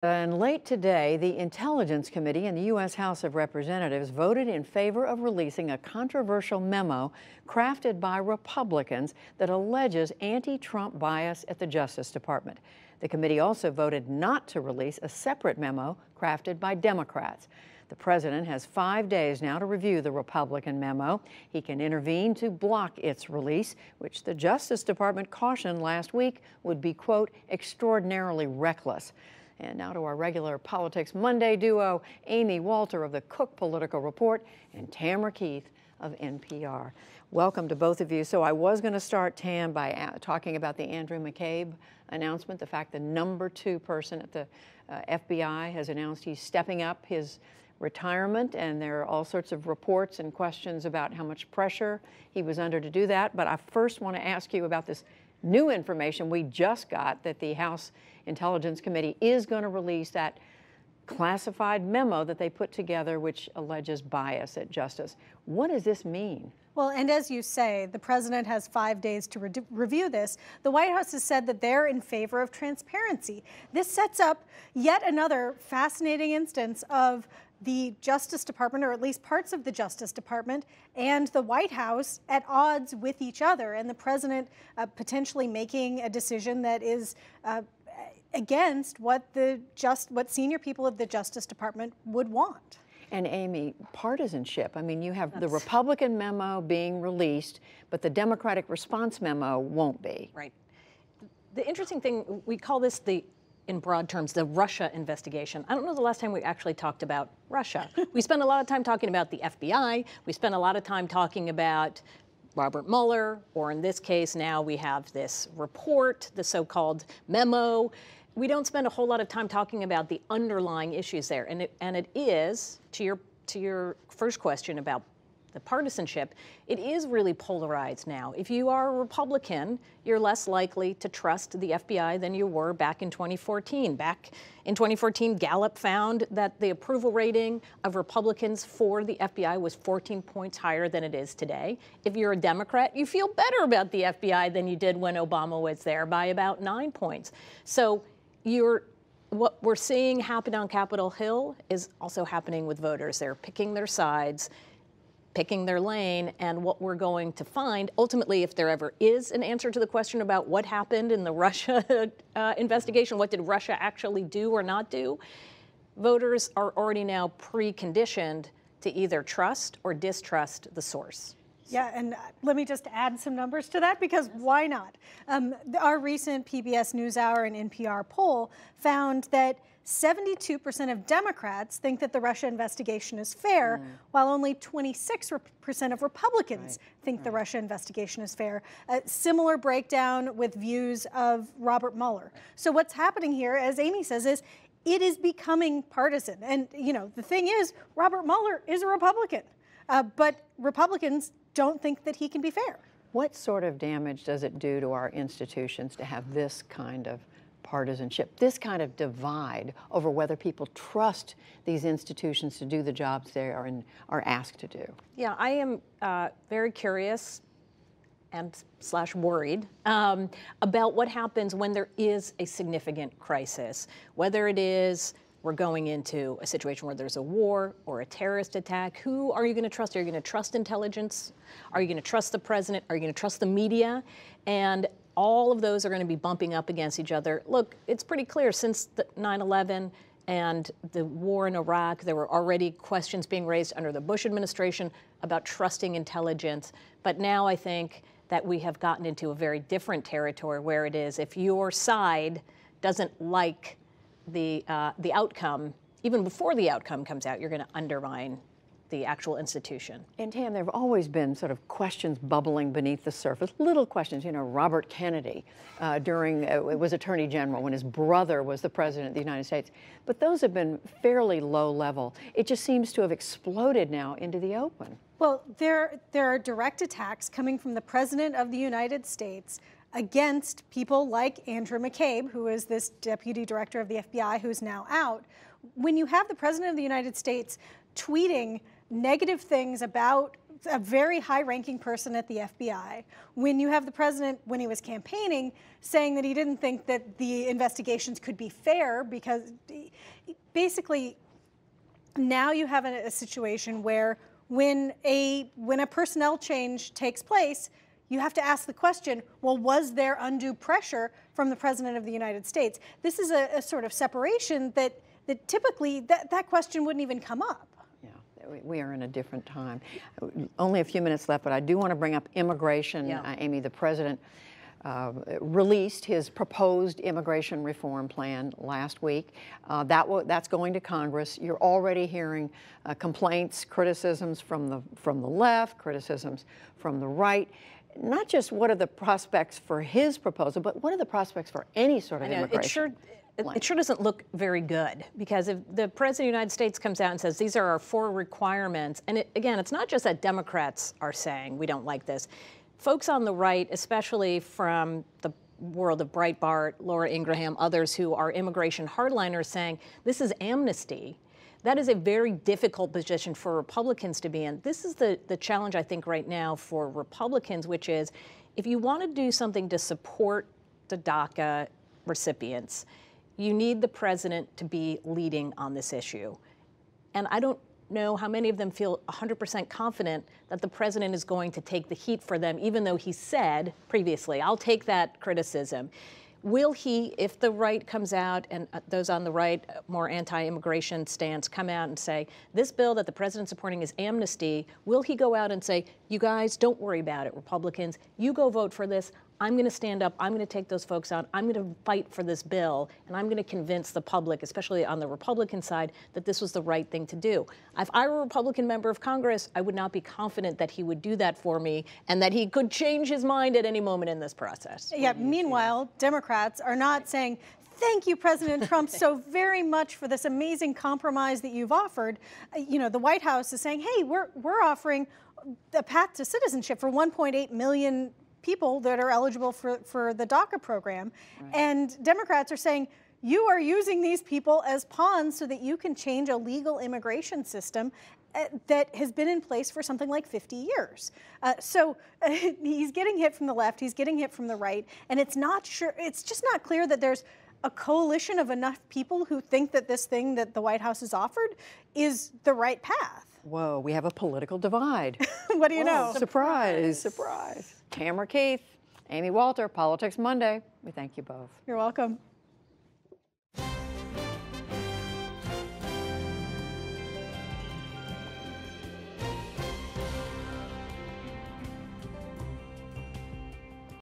And late today, the Intelligence Committee in the U.S. House of Representatives voted in favor of releasing a controversial memo crafted by Republicans that alleges anti-Trump bias at the Justice Department. The committee also voted not to release a separate memo crafted by Democrats. The president has 5 days now to review the Republican memo. He can intervene to block its release, which the Justice Department cautioned last week would be, quote, extraordinarily reckless. And now to our regular Politics Monday duo, Amy Walter of the Cook Political Report and Tamara Keith of NPR. Welcome to both of you. So I was going to start, Tam, by talking about the Andrew McCabe announcement, the fact the #2 person at the FBI has announced he's stepping up his retirement, and there are all sorts of reports and questions about how much pressure he was under to do that. But I first want to ask you about this new information we just got, that the House Intelligence Committee is going to release that classified memo that they put together which alleges bias at Justice. What does this mean? Well, and as you say, the president has 5 days to review this. The White House has said that they're in favor of transparency. This sets up yet another fascinating instance of the Justice Department, or at least parts of the Justice Department, and the White House at odds with each other, and the president potentially making a decision that is against what senior people of the Justice Department would want. And Amy, partisanship. I mean, you have the Republican memo being released, but the Democratic response memo won't be. Right. The interesting thing, we call this in broad terms, the Russia investigation. I don't know the last time we actually talked about Russia. We spent a lot of time talking about the FBI. We spent a lot of time talking about Robert Mueller, or in this case now we have this report, the so-called memo. We don't spend a whole lot of time talking about the underlying issues there. And it is, to your first question about the partisanship, it is really polarized now. If you are a Republican, you're less likely to trust the FBI than you were back in 2014. Back in 2014, Gallup found that the approval rating of Republicans for the FBI was 14 points higher than it is today. If you're a Democrat, you feel better about the FBI than you did when Obama was there by about 9 points. So what we're seeing happen on Capitol Hill is also happening with voters. They're picking their sides, picking their lane, and what we're going to find, ultimately, if there ever is an answer to the question about what happened in the Russia investigation, what did Russia actually do or not do, voters are already now preconditioned to either trust or distrust the source. Yeah, and let me just add some numbers to that, because why not? Our recent PBS NewsHour and NPR poll found that 72% of Democrats think that the Russia investigation is fair, while only 26% of Republicans think the Russia investigation is fair. A similar breakdown with views of Robert Mueller. So what's happening here, as Amy says, is it is becoming partisan. And, you know, the thing is, Robert Mueller is a Republican, but Republicans don't think that he can be fair. What sort of damage does it do to our institutions to have this kind of partisanship, this kind of divide over whether people trust these institutions to do the jobs they are asked to do? Yeah, I am very curious and / worried about what happens when there is a significant crisis, whether it is we're going into a situation where there's a war or a terrorist attack. Who are you going to trust? Are you going to trust intelligence? Are you going to trust the president? Are you going to trust the media? And all of those are going to be bumping up against each other. Look, it's pretty clear since 9/11 and the war in Iraq, there were already questions being raised under the Bush administration about trusting intelligence. But now I think that we have gotten into a very different territory where it is, if your side doesn't like the outcome, even before the outcome comes out, you're going to undermine the actual institution. And Tam, there have always been sort of questions bubbling beneath the surface, little questions. You know, Robert Kennedy was Attorney General when his brother was the President of the United States. But those have been fairly low level. It just seems to have exploded now into the open. Well, there are direct attacks coming from the President of the United States against people like Andrew McCabe, who is this deputy director of the FBI who's now out. When you have the President of the United States tweeting negative things about a very high-ranking person at the FBI, when you have the president, when he was campaigning, saying that he didn't think that the investigations could be fair, because basically now you have a situation where when a personnel change takes place, you have to ask the question, well, was there undue pressure from the President of the United States? This is a sort of separation that typically that question wouldn't even come up. We are in a different time. Only a few minutes left, but I do want to bring up immigration. Yeah. Amy, the president released his proposed immigration reform plan last week. That's going to Congress. You're already hearing complaints, criticisms from the left, criticisms from the right. Not just what are the prospects for his proposal, but what are the prospects for any sort of immigration? It sure doesn't look very good, because if the President of the United States comes out and says these are our 4 requirements, and again, it's not just that Democrats are saying we don't like this. Folks on the right, especially from the world of Breitbart, Laura Ingraham, others who are immigration hardliners, saying this is amnesty. That is a very difficult position for Republicans to be in. This is the challenge, I think, right now for Republicans, which is if you want to do something to support the DACA recipients, you need the president to be leading on this issue. And I don't know how many of them feel 100% confident that the president is going to take the heat for them, even though he said previously, I'll take that criticism. Will he, if the right comes out and those on the right, more anti-immigration stance, come out and say, this bill that the president's supporting is amnesty, will he go out and say, you guys, don't worry about it, Republicans, you go vote for this, I'm going to stand up, I'm going to take those folks out, I'm going to fight for this bill, and I'm going to convince the public, especially on the Republican side, that this was the right thing to do. If I were a Republican member of Congress, I would not be confident that he would do that for me and that he could change his mind at any moment in this process. Yeah, meanwhile, Democrats are not saying, thank you, President Trump, so very much for this amazing compromise that you've offered. You know, the White House is saying, hey, we're offering a path to citizenship for 1.8 million people that are eligible for the DACA program. Right. And Democrats are saying, you are using these people as pawns so that you can change a legal immigration system that has been in place for something like 50 years. So he's getting hit from the left, he's getting hit from the right, and it's just not clear that there's a coalition of enough people who think that this thing that the White House has offered is the right path. Whoa, we have a political divide. What do you know? Surprise, surprise. Tamara Keith, Amy Walter, Politics Monday. We thank you both. You're welcome.